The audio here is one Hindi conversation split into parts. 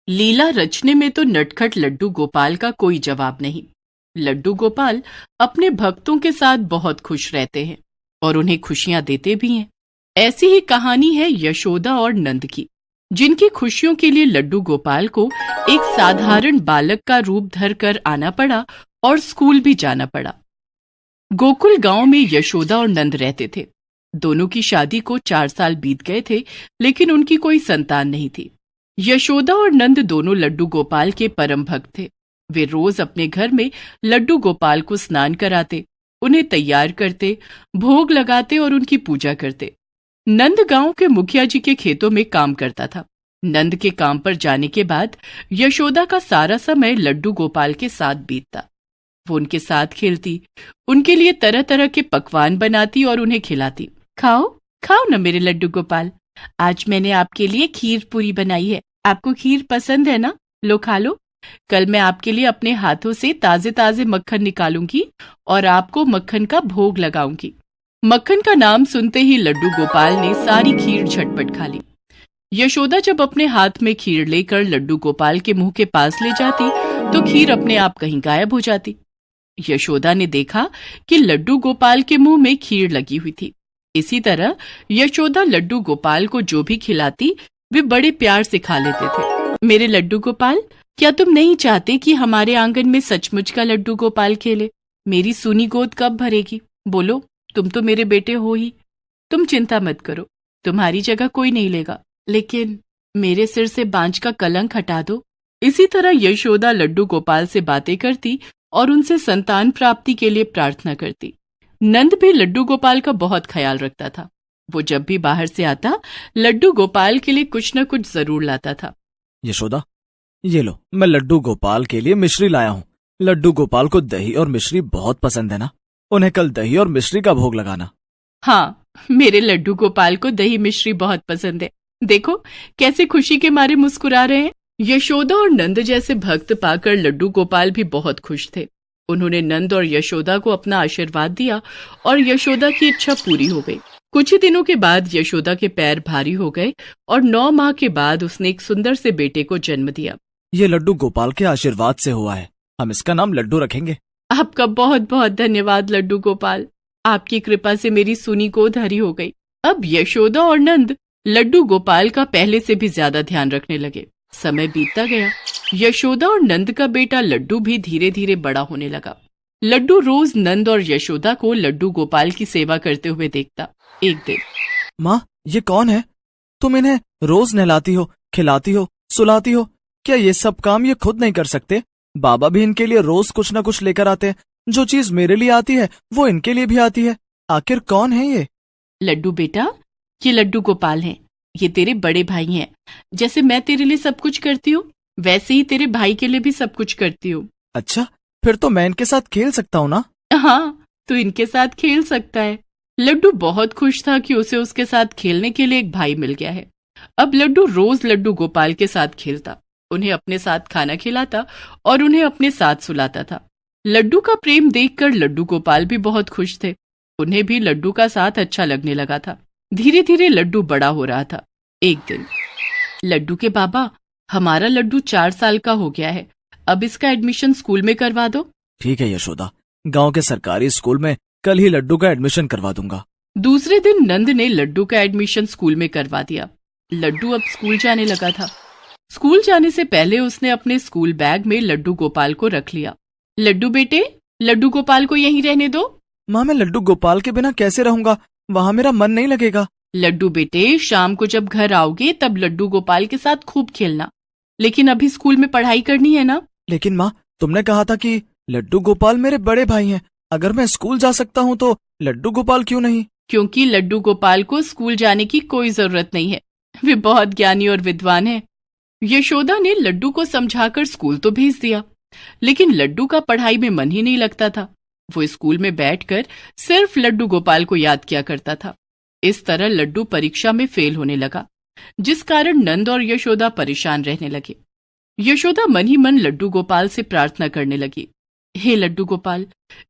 लीला रचने में तो नटखट लड्डू गोपाल का कोई जवाब नहीं। लड्डू गोपाल अपने भक्तों के साथ बहुत खुश रहते हैं और उन्हें खुशियां देते भी हैं। ऐसी ही कहानी है यशोदा और नंद की, जिनकी खुशियों के लिए लड्डू गोपाल को एक साधारण बालक का रूप धरकर आना पड़ा और स्कूल भी जाना पड़ा। गोकुल गांव में यशोदा और नंद रहते थे। दोनों की शादी को 4 साल बीत गए थे, लेकिन उनकी कोई संतान नहीं थी। यशोदा और नंद दोनों लड्डू गोपाल के परम भक्त थे। वे रोज अपने घर में लड्डू गोपाल को स्नान कराते, उन्हें तैयार करते, भोग लगाते और उनकी पूजा करते। नंद गांव के मुखिया जी के खेतों में काम करता था। नंद के काम पर जाने के बाद यशोदा का सारा समय लड्डू गोपाल के साथ बीतता। वो उनके साथ खेलती, उनके लिए तरह तरह के पकवान बनाती और उन्हें खिलाती। खाओ खाओ न मेरे लड्डू गोपाल, आज मैंने आपके लिए खीर पूरी बनाई है। आपको खीर पसंद है ना? लो खा लो। कल मैं आपके लिए अपने हाथों से ताजे ताजे मक्खन निकालूंगी और आपको मक्खन का भोग लगाऊंगी। मक्खन का नाम सुनते ही लड्डू गोपाल ने सारी खीर झटपट खा ली। यशोदा जब अपने हाथ में खीर लेकर लड्डू गोपाल के मुंह के पास ले जाती तो खीर अपने आप कहीं गायब हो जाती। यशोदा ने देखा कि लड्डू गोपाल के मुंह में खीर लगी हुई थी। इसी तरह यशोदा लड्डू गोपाल को जो भी खिलाती वे बड़े प्यार से खा लेते थे। मेरे लड्डू गोपाल, क्या तुम नहीं चाहते कि हमारे आंगन में सचमुच का लड्डू गोपाल खेले? मेरी सूनी गोद कब भरेगी? बोलो, तुम तो मेरे बेटे हो ही। तुम चिंता मत करो, तुम्हारी जगह कोई नहीं लेगा, लेकिन मेरे सिर से बांझ का कलंक हटा दो। इसी तरह यशोदा लड्डू गोपाल से बातें करती और उनसे संतान प्राप्ति के लिए प्रार्थना करती। नंद भी लड्डू गोपाल का बहुत ख्याल रखता था। वो जब भी बाहर से आता लड्डू गोपाल के लिए कुछ न कुछ जरूर लाता था। यशोदा, ये लो, मैं लड्डू गोपाल के लिए मिश्री लाया हूँ। लड्डू गोपाल को दही और मिश्री बहुत पसंद है ना? उन्हें कल दही और मिश्री का भोग लगाना। हाँ, मेरे लड्डू गोपाल को दही मिश्री बहुत पसंद है। देखो कैसे खुशी के मारे मुस्कुरा रहे हैं। यशोदा और नंद जैसे भक्त पाकर लड्डू गोपाल भी बहुत खुश थे। उन्होंने नंद और यशोदा को अपना आशीर्वाद दिया और यशोदा की इच्छा पूरी हो गई। कुछ ही दिनों के बाद यशोदा के पैर भारी हो गए और 9 माह के बाद उसने एक सुंदर से बेटे को जन्म दिया। ये लड्डू गोपाल के आशीर्वाद से हुआ है। हम इसका नाम लड्डू रखेंगे। आपका बहुत बहुत धन्यवाद लड्डू गोपाल। आपकी कृपा से मेरी सूनी गोद हरी हो गई। अब यशोदा और नंद लड्डू गोपाल का पहले से भी ज्यादा ध्यान रखने लगे। समय बीतता गया। यशोदा और नंद का बेटा लड्डू भी धीरे धीरे बड़ा होने लगा। लड्डू रोज नंद और यशोदा को लड्डू गोपाल की सेवा करते हुए देखता। एक दिन, माँ, ये कौन है? तुम इन्हें रोज नहलाती हो, खिलाती हो, सुलाती हो। क्या ये सब काम ये खुद नहीं कर सकते? बाबा भी इनके लिए रोज कुछ न कुछ लेकर आते हैं। जो चीज मेरे लिए आती है वो इनके लिए भी आती है। आखिर कौन है ये? लड्डू बेटा, ये लड्डू गोपाल हैं। ये तेरे बड़े भाई हैं। जैसे मैं तेरे लिए सब कुछ करती हूँ, वैसे ही तेरे भाई के लिए भी सब कुछ करती हूँ। अच्छा, फिर तो मैं इनके साथ खेल सकता हूँ ना? हाँ, तू इनके साथ खेल सकता है। लड्डू बहुत खुश था कि उसे उसके साथ खेलने के लिए एक भाई मिल गया है। अब लड्डू रोज लड्डू गोपाल के साथ खेलता, उन्हें अपने साथ खाना खिलाता और उन्हें अपने साथ सुलाता था। लड्डू का प्रेम देखकर लड्डू गोपाल भी बहुत खुश थे। उन्हें भी लड्डू का साथ अच्छा लगने लगा था। धीरे धीरे लड्डू बड़ा हो रहा था। एक दिन, लड्डू के बाबा, हमारा लड्डू 4 साल का हो गया है। अब इसका एडमिशन स्कूल में करवा दो। ठीक है यशोदा, गांव के सरकारी स्कूल में कल ही लड्डू का एडमिशन करवा दूंगा। दूसरे दिन नंद ने लड्डू का एडमिशन स्कूल में करवा दिया। लड्डू अब स्कूल जाने लगा था। स्कूल जाने से पहले उसने अपने स्कूल बैग में लड्डू गोपाल को रख लिया। लड्डू बेटे, लड्डू गोपाल को यहीं रहने दो। माँ, मैं लड्डू गोपाल के बिना कैसे रहूंगा? वहाँ मेरा मन नहीं लगेगा। लड्डू बेटे, शाम को जब घर आओगे तब लड्डू गोपाल के साथ खूब खेलना, लेकिन अभी स्कूल में पढ़ाई करनी है ना। लेकिन माँ, तुमने कहा था कि लड्डू गोपाल मेरे बड़े भाई हैं। अगर मैं स्कूल जा सकता हूँ तो लड्डू गोपाल क्यों नहीं? क्योंकि लड्डू गोपाल को स्कूल जाने की कोई जरूरत नहीं है। वे बहुत ज्ञानी और विद्वान हैं। यशोदा ने लड्डू को समझाकर स्कूल तो भेज दिया, लेकिन लड्डू का पढ़ाई में मन ही नहीं लगता था। वो स्कूल में बैठकर सिर्फ लड्डू गोपाल को याद किया करता था। इस तरह लड्डू परीक्षा में फेल होने लगा, जिस कारण नंद और यशोदा परेशान रहने लगे। यशोदा मन ही मन लड्डू गोपाल से प्रार्थना करने लगी, हे लड्डू गोपाल,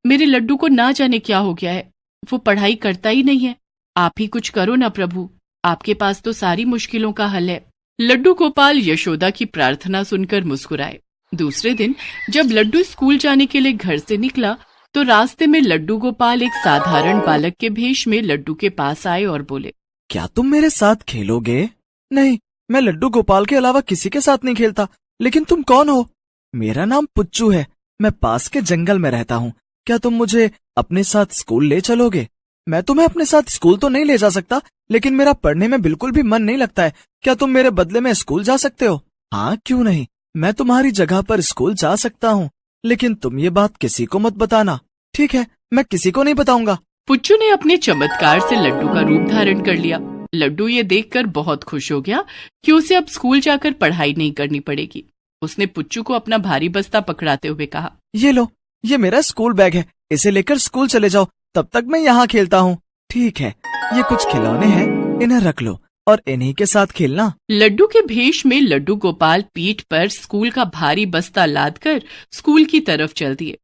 मेरे लड्डू को ना जाने क्या हो गया है। वो पढ़ाई करता ही नहीं है। आप ही कुछ करो ना प्रभु, आपके पास तो सारी मुश्किलों का हल है। लड्डू गोपाल यशोदा की प्रार्थना सुनकर मुस्कुराए। दूसरे दिन जब लड्डू स्कूल जाने के लिए घर से निकला तो रास्ते में लड्डू गोपाल एक साधारण बालक के भेष में लड्डू के पास आए और बोले, क्या तुम मेरे साथ खेलोगे? नहीं, मैं लड्डू गोपाल के अलावा किसी के साथ नहीं खेलता। लेकिन तुम कौन हो? मेरा नाम पुच्चू है, मैं पास के जंगल में रहता हूँ। क्या तुम मुझे अपने साथ स्कूल ले चलोगे? मैं तुम्हें अपने साथ स्कूल तो नहीं ले जा सकता, लेकिन मेरा पढ़ने में बिल्कुल भी मन नहीं लगता है। क्या तुम मेरे बदले में स्कूल जा सकते हो? हाँ, क्यों नहीं, मैं तुम्हारी जगह पर स्कूल जा सकता हूँ, लेकिन तुम ये बात किसी को मत बताना। ठीक है, मैं किसी को नहीं बताऊंगा। पुच्चू ने अपने चमत्कार से लड्डू का रूप धारण कर लिया। लड्डू ये देखकर बहुत खुश हो गया कि उसे अब स्कूल जाकर पढ़ाई नहीं करनी पड़ेगी। उसने पुच्चू को अपना भारी बस्ता पकड़ाते हुए कहा, ये लो, ये मेरा स्कूल बैग है, इसे लेकर स्कूल चले जाओ, तब तक मैं यहाँ खेलता हूँ। ठीक है, ये कुछ खिलौने हैं, इन्हें रख लो और इन्हीं के साथ खेलना। लड्डू के भेष में लड्डू गोपाल पीठ पर स्कूल का भारी बस्ता लादकर स्कूल की तरफ चल दिए।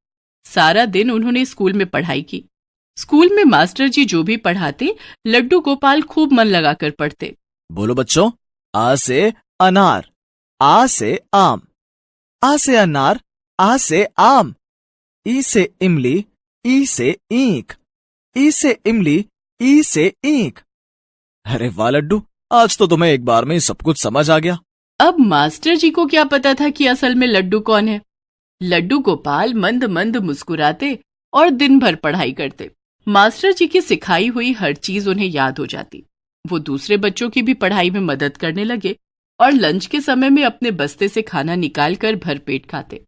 सारा दिन उन्होंने स्कूल में पढ़ाई की। स्कूल में मास्टर जी जो भी पढ़ाते, लड्डू गोपाल खूब मन लगाकर पढ़ते। बोलो बच्चों, आ से अनार, आ से आम, आ से अनार, आ से आम, ई से इमली, ई से ईंख, ई से इमली, ई से ईंख। अरे वाह लड्डू, आज तो तुम्हें एक बार में ही सब कुछ समझ आ गया। अब मास्टर जी को क्या पता था कि असल में लड्डू कौन है। लड्डू गोपाल मंद मंद मुस्कुराते और दिन भर पढ़ाई करते। मास्टर जी की सिखाई हुई हर चीज उन्हें याद हो जाती। वो दूसरे बच्चों की भी पढ़ाई में मदद करने लगे और लंच के समय में अपने बस्ते से खाना निकाल कर भरपेट खाते।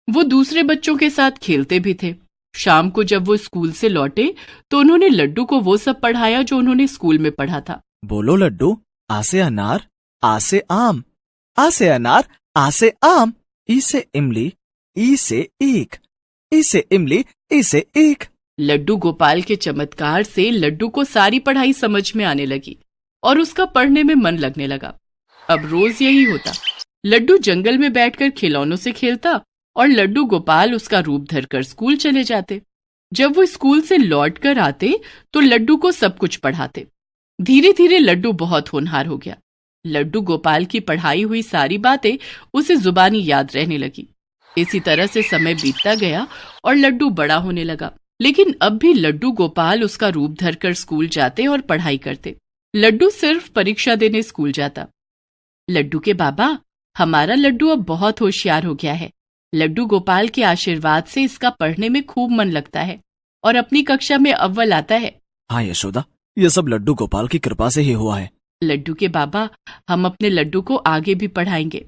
वो दूसरे बच्चों के साथ खेलते भी थे। शाम को जब वो स्कूल से लौटे तो उन्होंने लड्डू को वो सब पढ़ाया जो उन्होंने स्कूल में पढ़ा था। बोलो लड्डू, आ से अनार, आ से आम, आ से अनार, आ से आम, ई से इमली, ई से ईख, ई से इमली, ई से ईख। लड्डू गोपाल के चमत्कार से लड्डू को सारी पढ़ाई समझ में आने लगी और उसका पढ़ने में मन लगने लगा। अब रोज यही होता। लड्डू जंगल में बैठकर खिलौनों से खेलता और लड्डू गोपाल उसका रूप धरकर स्कूल चले जाते। जब वो स्कूल से लौट कर आते तो लड्डू को सब कुछ पढ़ाते। धीरे धीरे लड्डू बहुत होनहार हो गया। लड्डू गोपाल की पढ़ाई हुई सारी बातें उसे जुबानी याद रहने लगी। इसी तरह से समय बीतता गया और लड्डू बड़ा होने लगा। लेकिन अब भी लड्डू गोपाल उसका रूप धरकर स्कूल जाते और पढ़ाई करते। लड्डू सिर्फ परीक्षा देने स्कूल जाता। लड्डू के बाबा, हमारा लड्डू अब बहुत होशियार हो गया है। लड्डू गोपाल के आशीर्वाद से इसका पढ़ने में खूब मन लगता है और अपनी कक्षा में अव्वल आता है। हाँ यशोदा, ये सब लड्डू गोपाल की कृपा से ही हुआ है। लड्डू के बाबा, हम अपने लड्डू को आगे भी पढ़ाएंगे।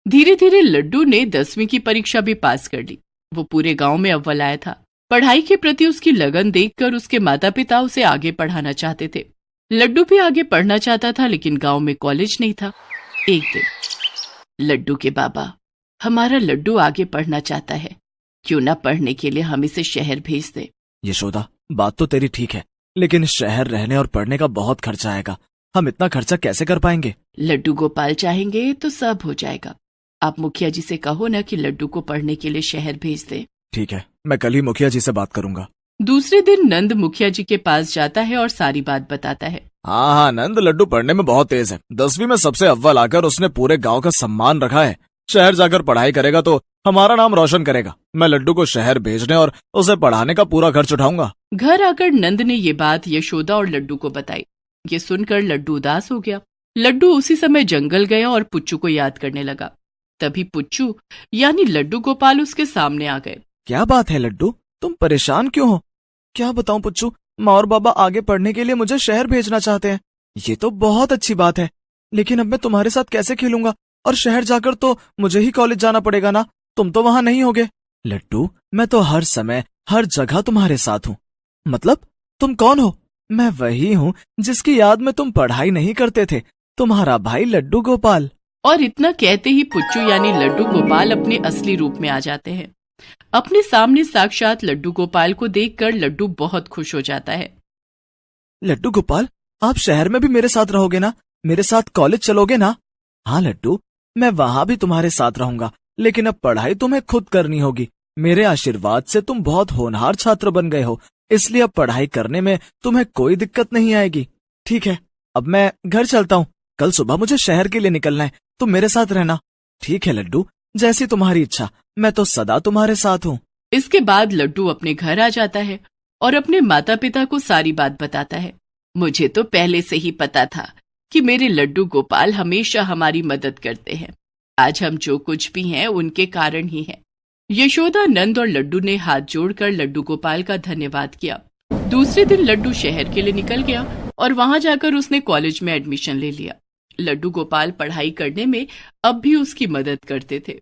धीरे धीरे लड्डू ने 10वीं की परीक्षा भी पास कर ली। वो पूरे गांव में अव्वल आया था। पढ़ाई के प्रति उसकी लगन देखकर उसके माता पिता उसे आगे पढ़ाना चाहते थे। लड्डू भी आगे पढ़ना चाहता था, लेकिन गांव में कॉलेज नहीं था। एक दिन, लड्डू के बाबा, हमारा लड्डू आगे पढ़ना चाहता है, क्यों ना पढ़ने के लिए हम इसे शहर भेज दें। यशोदा, बात तो तेरी ठीक है, लेकिन शहर रहने और पढ़ने का बहुत खर्चा आएगा। हम इतना खर्चा कैसे कर पाएंगे? लड्डू गोपाल चाहेंगे तो सब हो जाएगा। आप मुखिया जी से कहो ना कि लड्डू को पढ़ने के लिए शहर भेज दे। ठीक है, मैं कल ही मुखिया जी से बात करूंगा। दूसरे दिन नंद मुखिया जी के पास जाता है और सारी बात बताता है। हाँ हाँ नंद, लड्डू पढ़ने में बहुत तेज है। 10वीं में सबसे अव्वल आकर उसने पूरे गांव का सम्मान रखा है। शहर जाकर पढ़ाई करेगा तो हमारा नाम रोशन करेगा। मैं लड्डू को शहर भेजने और उसे पढ़ाने का पूरा खर्च उठाऊंगा। घर आकर नंद ने ये बात यशोदा और लड्डू को बताई। ये सुनकर लड्डू उदास हो गया। लड्डू उसी समय जंगल गया और पुच्चू को याद करने लगा। तभी पुच्चू यानी लड्डू गोपाल उसके सामने आ गए। क्या बात है लड्डू, तुम परेशान क्यों हो? क्या बताऊं पुच्चू, माँ और बाबा आगे पढ़ने के लिए मुझे शहर भेजना चाहते हैं। ये तो बहुत अच्छी बात है, लेकिन अब मैं तुम्हारे साथ कैसे खेलूंगा? और शहर जाकर तो मुझे ही कॉलेज जाना पड़ेगा ना, तुम तो वहां नहीं होगे। लड्डू, मैं तो हर समय हर जगह तुम्हारे साथ हूँ। मतलब तुम कौन हो? मैं वही हूँ जिसकी याद में तुम पढ़ाई नहीं करते थे, तुम्हारा भाई लड्डू गोपाल। और इतना कहते ही पुच्चू यानी लड्डू गोपाल अपने असली रूप में आ जाते हैं। अपने सामने साक्षात लड्डू गोपाल को देखकर लड्डू बहुत खुश हो जाता है। लड्डू गोपाल, आप शहर में भी मेरे साथ रहोगे ना? मेरे साथ कॉलेज चलोगे ना? हाँ लड्डू, मैं वहां भी तुम्हारे साथ रहूंगा, लेकिन अब पढ़ाई तुम्हें खुद करनी होगी। मेरे आशीर्वाद से तुम बहुत होनहार छात्र बन गए हो, इसलिए अब पढ़ाई करने में तुम्हें कोई दिक्कत नहीं आएगी। ठीक है, अब मैं घर चलता हूँ, कल सुबह मुझे शहर के लिए निकलना है, तुम मेरे साथ रहना। ठीक है लड्डू, जैसी तुम्हारी इच्छा, मैं तो सदा तुम्हारे साथ हूँ। इसके बाद लड्डू अपने घर आ जाता है और अपने माता पिता को सारी बात बताता है। मुझे तो पहले से ही पता था कि मेरे लड्डू गोपाल हमेशा हमारी मदद करते हैं। आज हम जो कुछ भी हैं उनके कारण ही है। यशोदा, नंद और लड्डू ने हाथ जोड़कर लड्डू गोपाल का धन्यवाद किया। दूसरे दिन लड्डू शहर के लिए निकल गया और वहां जाकर उसने कॉलेज में एडमिशन ले लिया। लड्डू गोपाल पढ़ाई करने में अब भी उसकी मदद करते थे।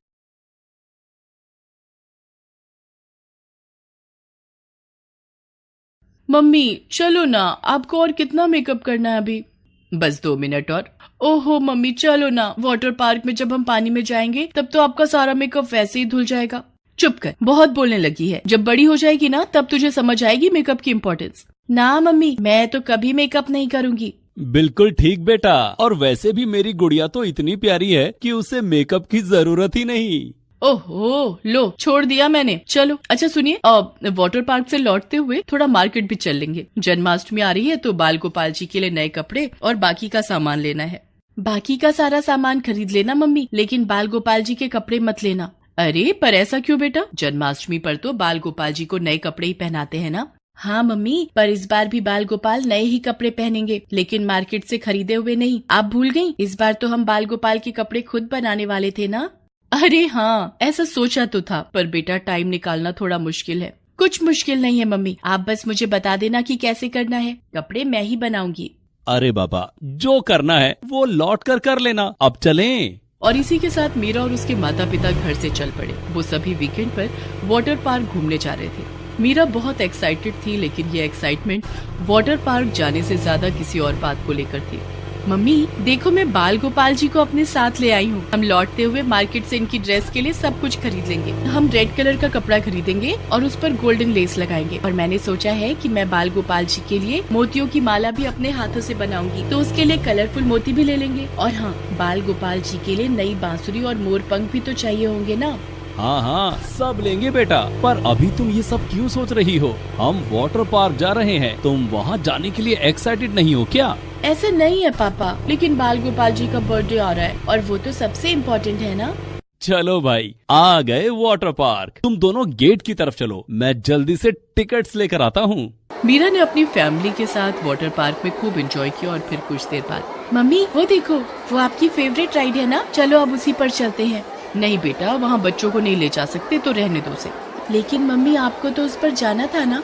मम्मी चलो ना, आपको और कितना मेकअप करना है अभी? बस 2 मिनट और। ओहो मम्मी चलो ना, वाटर पार्क में जब हम पानी में जाएंगे तब तो आपका सारा मेकअप वैसे ही धुल जाएगा। चुप कर, बहुत बोलने लगी है। जब बड़ी हो जाएगी ना तब तुझे समझ आएगी मेकअप की इम्पोर्टेंस। ना मम्मी, मैं तो कभी मेकअप नहीं करूंगी। बिल्कुल ठीक बेटा, और वैसे भी मेरी गुड़िया तो इतनी प्यारी है कि उसे मेकअप की जरूरत ही नहीं। ओहो, लो छोड़ दिया मैंने। चलो अच्छा सुनिए, वाटर पार्क से लौटते हुए थोड़ा मार्केट भी चल लेंगे। जन्माष्टमी आ रही है तो बाल गोपाल जी के लिए नए कपड़े और बाकी का सामान लेना है। बाकी का सारा सामान खरीद लेना मम्मी, लेकिन बाल गोपाल जी के कपड़े मत लेना। अरे पर ऐसा क्यों बेटा? जन्माष्टमी पर तो बाल गोपाल जी को नए कपड़े ही पहनाते हैं ना। हाँ मम्मी, पर इस बार भी बाल गोपाल नए ही कपड़े पहनेंगे, लेकिन मार्केट से खरीदे हुए नहीं। आप भूल गयी, इस बार तो हम बाल गोपाल के कपड़े खुद बनाने वाले थे ना। अरे हाँ, ऐसा सोचा तो था, पर बेटा टाइम निकालना थोड़ा मुश्किल है। कुछ मुश्किल नहीं है मम्मी, आप बस मुझे बता देना कि कैसे करना है, कपड़े मैं ही बनाऊंगी। अरे बाबा, जो करना है वो लौट कर लेना। अब चलें। और इसी के साथ मीरा और उसके माता पिता घर से चल पड़े। वो सभी वीकेंड पर वाटर पार्क घूमने जा रहे थे। मीरा बहुत एक्साइटेड थी, लेकिन ये एक्साइटमेंट वाटर पार्क जाने से ज्यादा किसी और बात को लेकर थी। मम्मी देखो, मैं बाल गोपाल जी को अपने साथ ले आई हूँ। हम लौटते हुए मार्केट से इनकी ड्रेस के लिए सब कुछ खरीद लेंगे। हम रेड कलर का कपड़ा खरीदेंगे और उस पर गोल्डन लेस लगाएंगे। और मैंने सोचा है कि मैं बाल गोपाल जी के लिए मोतियों की माला भी अपने हाथों से बनाऊंगी, तो उसके लिए कलरफुल मोती भी ले लेंगे। और हाँ, बाल गोपाल जी के लिए नई बांसुरी और मोर पंख भी तो चाहिए होंगे ना। हाँ हाँ, सब लेंगे बेटा, पर अभी तुम ये सब क्यों सोच रही हो? हम वाटर पार्क जा रहे हैं, तुम वहाँ जाने के लिए एक्साइटेड नहीं हो क्या? ऐसा नहीं है पापा, लेकिन बाल गोपाल जी का बर्थडे आ रहा है और वो तो सबसे इम्पोर्टेंट है ना। चलो भाई, आ गए वाटर पार्क। तुम दोनों गेट की तरफ चलो, मैं जल्दी से टिकट्स लेकर आता हूँ। मीरा ने अपनी फैमिली के साथ वाटर पार्क में खूब एंजॉय किया और फिर कुछ देर बाद, मम्मी वो देखो, वो आपकी फेवरेट राइड है ना, चलो अब उसी पर चलते हैं। नहीं बेटा, वहाँ बच्चों को नहीं ले जा सकते, तो रहने दो उसे। लेकिन मम्मी आपको तो उस पर जाना था ना।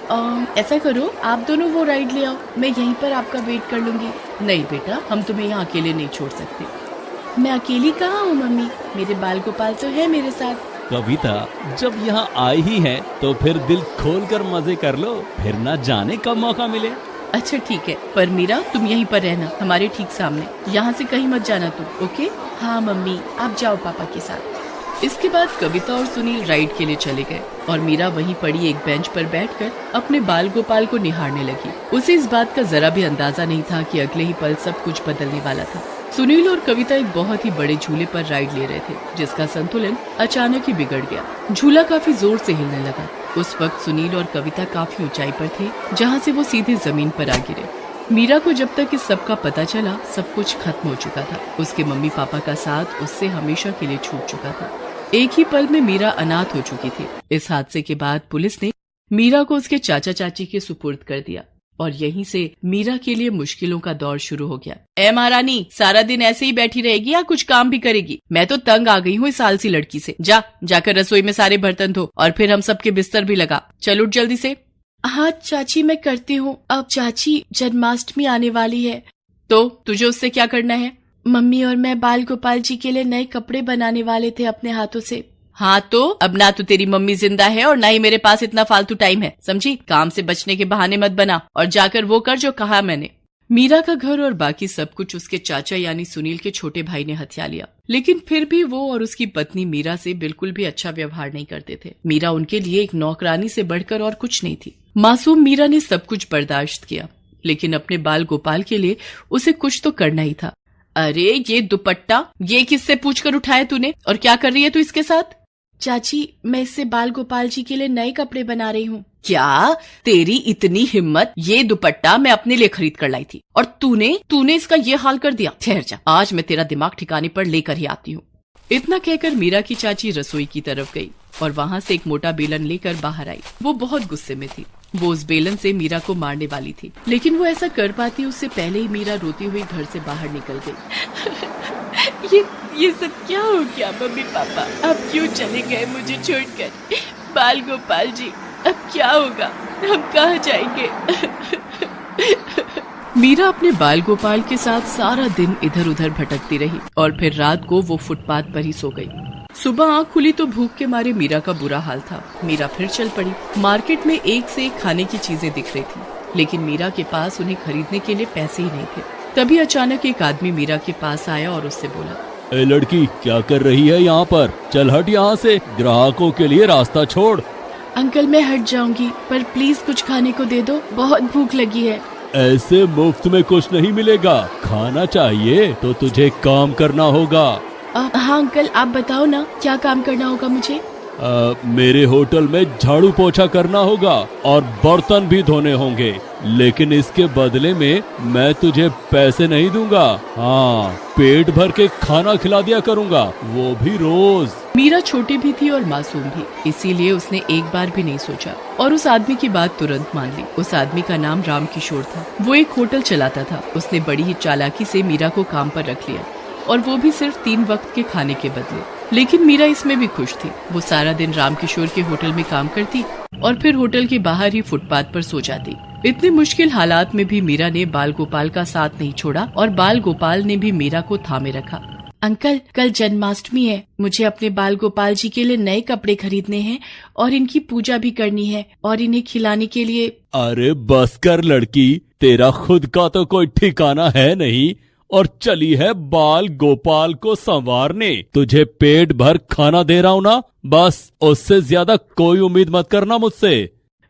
ऐसा करो, आप दोनों वो राइड ले आओ, मैं यहीं पर आपका वेट कर लूंगी। नहीं बेटा, हम तुम्हें यहाँ अकेले नहीं छोड़ सकते। मैं अकेली कहाँ हूँ मम्मी, मेरे बाल गोपाल तो है मेरे साथ। कविता, जब यहाँ आई ही है तो फिर दिल खोल कर मजे कर लो, फिर ना जाने कब मौका मिले। अच्छा ठीक है, पर मीरा तुम यहीं पर रहना, हमारे ठीक सामने। यहाँ से कहीं मत जाना तुम, ओके? हाँ मम्मी, आप जाओ पापा के साथ। इसके बाद कविता और सुनील राइड के लिए चले गए और मीरा वहीं पड़ी एक बेंच पर बैठकर अपने बाल गोपाल को निहारने लगी। उसे इस बात का जरा भी अंदाजा नहीं था कि अगले ही पल सब कुछ बदलने वाला था। सुनील और कविता एक बहुत ही बड़े झूले पर राइड ले रहे थे, जिसका संतुलन अचानक ही बिगड़ गया। झूला काफी जोर से हिलने लगा। उस वक्त सुनील और कविता काफी ऊंचाई पर थे, जहाँ से वो सीधे जमीन पर आ गिरे। मीरा को जब तक इस सब का पता चला, सब कुछ खत्म हो चुका था। उसके मम्मी पापा का साथ उससे हमेशा के लिए छूट चुका था। एक ही पल में मीरा अनाथ हो चुकी थी। इस हादसे के बाद पुलिस ने मीरा को उसके चाचा चाची के सुपुर्द कर दिया और यहीं से मीरा के लिए मुश्किलों का दौर शुरू हो गया। ए महारानी, सारा दिन ऐसे ही बैठी रहेगी या कुछ काम भी करेगी? मैं तो तंग आ गई हूँ इस आलसी लड़की से। जाकर रसोई में सारे बर्तन धो और फिर हम सबके बिस्तर भी लगा। चल उठ जल्दी से। हाँ चाची, मैं करती हूँ। अब चाची, जन्माष्टमी आने वाली है। तो तुझे उससे क्या करना है? मम्मी और मैं बाल गोपाल जी के लिए नए कपड़े बनाने वाले थे अपने हाथों से। हाँ तो अब ना तो तेरी मम्मी जिंदा है और ना ही मेरे पास इतना फालतू टाइम है, समझी? काम से बचने के बहाने मत बना और जाकर वो कर जो कहा मैंने। मीरा का घर और बाकी सब कुछ उसके चाचा यानी सुनील के छोटे भाई ने हथिया लिया, लेकिन फिर भी वो और उसकी पत्नी मीरा से बिल्कुल भी अच्छा व्यवहार नहीं करते थे। मीरा उनके लिए एक नौकरानी से बढ़कर और कुछ नहीं थी। मासूम मीरा ने सब कुछ बर्दाश्त किया, लेकिन अपने बाल गोपाल के लिए उसे कुछ तो करना ही था। अरे ये दुपट्टा, ये किससे पूछकर उठाया तूने और क्या कर रही है तू इसके साथ? चाची, मैं इससे बाल गोपाल जी के लिए नए कपड़े बना रही हूँ। क्या? तेरी इतनी हिम्मत? ये दुपट्टा मैं अपने लिए खरीद कर लाई थी और तूने इसका ये हाल कर दिया। ठहर जा, आज मैं तेरा दिमाग ठिकाने पर लेकर ही आती हूँ। इतना कहकर मीरा की चाची रसोई की तरफ गई और वहाँ से एक मोटा बेलन लेकर बाहर आई। वो बहुत गुस्से में थी। वो उस बेलन से मीरा को मारने वाली थी, लेकिन वो ऐसा कर पाती उससे पहले ही मीरा रोती हुई घर से बाहर निकल गई। ये सब क्या हो गया मम्मी पापा? अब क्यों चले गए मुझे छोड़कर? बाल गोपाल जी, अब क्या होगा? हम कहाँ जाएंगे? मीरा अपने बाल गोपाल के साथ सारा दिन इधर उधर भटकती रही और फिर रात को वो फुटपाथ पर ही सो गई। सुबह आँख खुली तो भूख के मारे मीरा का बुरा हाल था। मीरा फिर चल पड़ी। मार्केट में एक से एक खाने की चीजें दिख रही थी, लेकिन मीरा के पास उन्हें खरीदने के लिए पैसे ही नहीं थे। तभी अचानक एक आदमी मीरा के पास आया और उससे बोला, ए लड़की, क्या कर रही है यहाँ पर? चल हट यहाँ से, ग्राहकों के लिए रास्ता छोड़। अंकल मैं हट जाऊंगी, पर प्लीज कुछ खाने को दे दो, बहुत भूख लगी है। ऐसे मुफ्त में कुछ नहीं मिलेगा। खाना चाहिए तो तुझे काम करना होगा। हाँ अंकल, आप बताओ ना क्या काम करना होगा मुझे? मेरे होटल में झाड़ू पोछा करना होगा और बर्तन भी धोने होंगे, लेकिन इसके बदले में मैं तुझे पैसे नहीं दूंगा। हाँ, पेट भर के खाना खिला दिया करूंगा, वो भी रोज। मीरा छोटी भी थी और मासूम भी, इसीलिए उसने एक बार भी नहीं सोचा और उस आदमी की बात तुरंत मान ली। उस आदमी का नाम राम किशोर था। वो एक होटल चलाता था। उसने बड़ी ही चालाकी से मीरा को काम पर रख लिया, और वो भी सिर्फ 3 वक्त के खाने के बदले। लेकिन मीरा इसमें भी खुश थी। वो सारा दिन राम किशोर के होटल में काम करती और फिर होटल के बाहर ही फुटपाथ पर सो जाती। इतने मुश्किल हालात में भी मीरा ने बाल गोपाल का साथ नहीं छोड़ा और बाल गोपाल ने भी मीरा को थामे रखा। अंकल, कल जन्माष्टमी है, मुझे अपने बाल गोपाल जी के लिए नए कपड़े खरीदने हैं और इनकी पूजा भी करनी है और इन्हें खिलाने के लिए। अरे बस कर लड़की, तेरा खुद का तो कोई ठिकाना है नहीं और चली है बाल गोपाल को संवारने। तुझे पेट भर खाना दे रहा हूँ ना, बस उससे ज्यादा कोई उम्मीद मत करना मुझसे।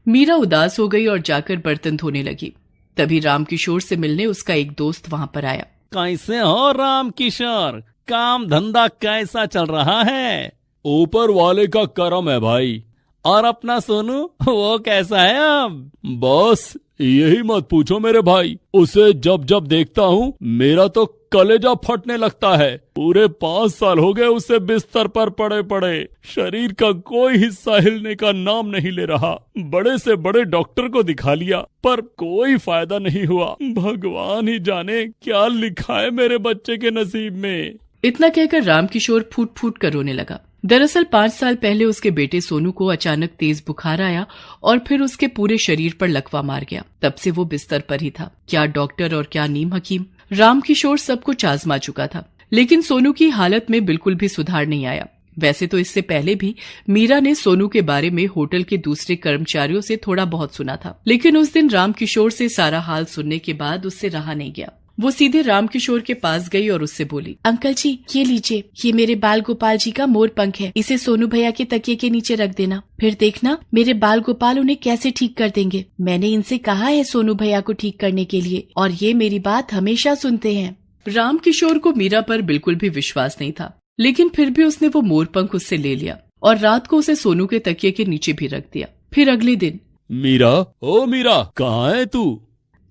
मीरा उदास हो गई और जाकर बर्तन धोने लगी। तभी राम किशोर से मिलने उसका एक दोस्त वहाँ पर आया। कैसे हो राम किशोर? काम धंधा कैसा चल रहा है? ऊपर वाले का करम है भाई। और अपना सोनू, वो कैसा है अब? बस यही मत पूछो मेरे भाई, उसे जब जब देखता हूँ मेरा तो कलेजा फटने लगता है। पूरे 5 साल हो गए उसे बिस्तर पर पड़े पड़े, शरीर का कोई हिस्सा हिलने का नाम नहीं ले रहा। बड़े से बड़े डॉक्टर को दिखा लिया पर कोई फायदा नहीं हुआ। भगवान ही जाने क्या लिखा है मेरे बच्चे के नसीब में। इतना कहकर राम किशोर फूट फूट कर रोने लगा। दरअसल 5 साल पहले उसके बेटे सोनू को अचानक तेज बुखार आया और फिर उसके पूरे शरीर पर लकवा मार गया। तब से वो बिस्तर पर ही था। क्या डॉक्टर और क्या नीम हकीम, राम किशोर सब कुछ आजमा चुका था, लेकिन सोनू की हालत में बिल्कुल भी सुधार नहीं आया। वैसे तो इससे पहले भी मीरा ने सोनू के बारे में होटल के दूसरे कर्मचारियों से थोड़ा बहुत सुना था, लेकिन उस दिन राम किशोर से सारा हाल सुनने के बाद उससे रहा नहीं गया। वो सीधे राम किशोर के पास गई और उससे बोली, अंकल जी ये लीजिए, ये मेरे बाल गोपाल जी का मोर पंख है, इसे सोनू भैया के तकिए के नीचे रख देना, फिर देखना मेरे बाल गोपाल उन्हें कैसे ठीक कर देंगे। मैंने इनसे कहा है सोनू भैया को ठीक करने के लिए और ये मेरी बात हमेशा सुनते हैं। राम किशोर को मीरा पर बिल्कुल भी विश्वास नहीं था, लेकिन फिर भी उसने वो मोर पंख उससे ले लिया और रात को उसे सोनू के तकिए के नीचे भी रख दिया। फिर अगले दिन, मीरा, ओ मीरा, कहाँ है तू?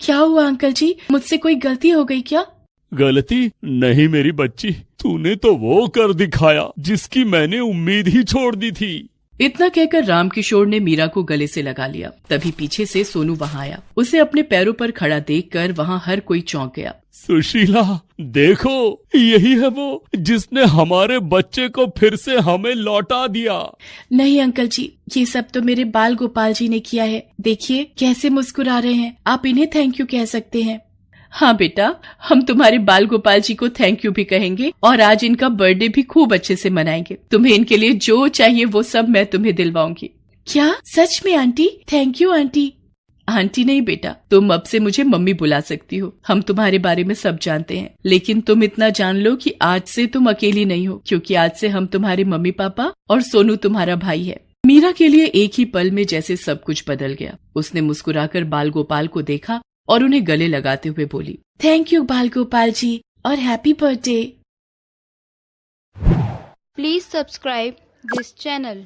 क्या हुआ अंकल जी, मुझसे कोई गलती हो गई क्या? गलती नहीं मेरी बच्ची, तूने तो वो कर दिखाया जिसकी मैंने उम्मीद ही छोड़ दी थी। इतना कहकर राम किशोर ने मीरा को गले से लगा लिया। तभी पीछे से सोनू वहाँ आया। उसे अपने पैरों पर खड़ा देखकर वहाँ हर कोई चौंक गया। सुशीला, देखो यही है वो जिसने हमारे बच्चे को फिर से हमें लौटा दिया। नहीं अंकल जी, ये सब तो मेरे बाल गोपाल जी ने किया है। देखिए कैसे मुस्कुरा रहे हैं, आप इन्हें थैंक यू कह सकते हैं। हाँ बेटा, हम तुम्हारे बाल गोपाल जी को थैंक यू भी कहेंगे और आज इनका बर्थडे भी खूब अच्छे से मनाएंगे। तुम्हें इनके लिए जो चाहिए वो सब मैं तुम्हें दिलवाऊंगी। क्या सच में aunty? Thank you aunty. Aunty नहीं बेटा, तुम अब से मुझे मम्मी बुला सकती हो। हम तुम्हारे बारे में सब जानते हैं, लेकिन तुम इतना जान लो कि आज से तुम अकेली नहीं हो, क्योंकि आज से हम तुम्हारे मम्मी पापा और सोनू तुम्हारा भाई है। मीरा के लिए एक ही पल में जैसे सब कुछ बदल गया। उसने मुस्कुराकर बाल गोपाल को देखा और उन्हें गले लगाते हुए बोली, थैंक यू बाल गोपाल जी और happy birthday. Please subscribe this channel.